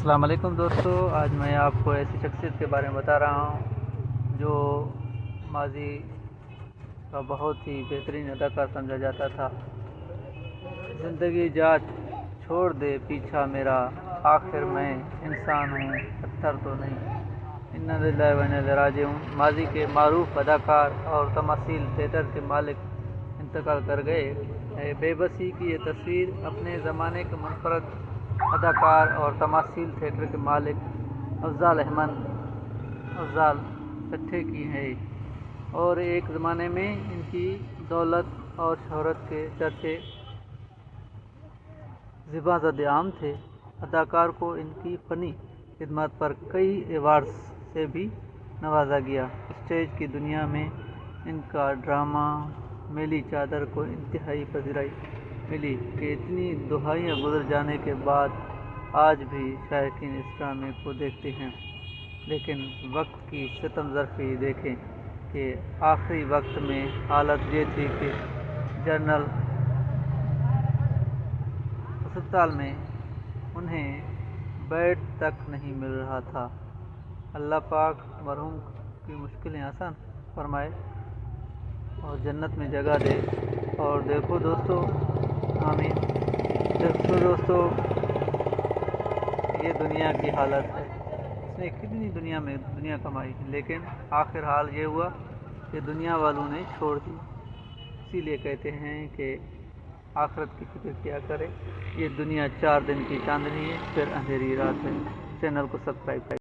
السلام علیکم دوستو، آج میں آپ کو ایسی شخصیت کے بارے میں بتا رہا ہوں جو ماضی کا بہت ہی بہترین اداکار سمجھا جاتا تھا۔ زندگی جا چھوڑ دے پیچھا میرا، آخر میں انسان ہوں پتھر تو نہیں۔ انا للہ و انا الیہ راجعون۔ ماضی کے معروف اداکار اور تمثیل تھیٹر کے مالک انتقال کر گئے۔ بے بسی کی یہ تصویر اپنے زمانے کے منفرد اداکار اور تمثیل تھیٹر کے مالک افضال احمد افضال سٹھے کی ہے، اور ایک زمانے میں ان کی دولت اور شہرت کے چرچے زباں زد عام تھے۔ اداکار کو ان کی فنی خدمات پر کئی ایوارڈز سے بھی نوازا گیا۔ اسٹیج کی دنیا میں ان کا ڈرامہ میلی چادر کو انتہائی پذیرائی ملی کہ اتنی دہائیاں گزر جانے کے بعد آج بھی شائقین اس ڈرامے کو دیکھتے ہیں۔ لیکن وقت کی ستم ظرفی دیکھیں کہ آخری وقت میں حالت یہ تھی کہ جنرل ہسپتال میں انہیں بیڈ تک نہیں مل رہا تھا۔ اللہ پاک مرحوم کی مشکلیں آسان فرمائے اور جنت میں جگہ دے۔ اور دیکھو دوستو، آمین۔ دیکھو دوستو، یہ دنیا کی حالت ہے۔ اس نے کتنی دنیا کمائی، لیکن آخر حال یہ ہوا کہ دنیا والوں نے چھوڑ دی۔ اسی لیے کہتے ہیں کہ آخرت کی فکر کیا کرے۔ یہ دنیا 4 دن کی چاندنی ہے، پھر اندھیری رات ہے۔ چینل کو سبسکرائب کریں۔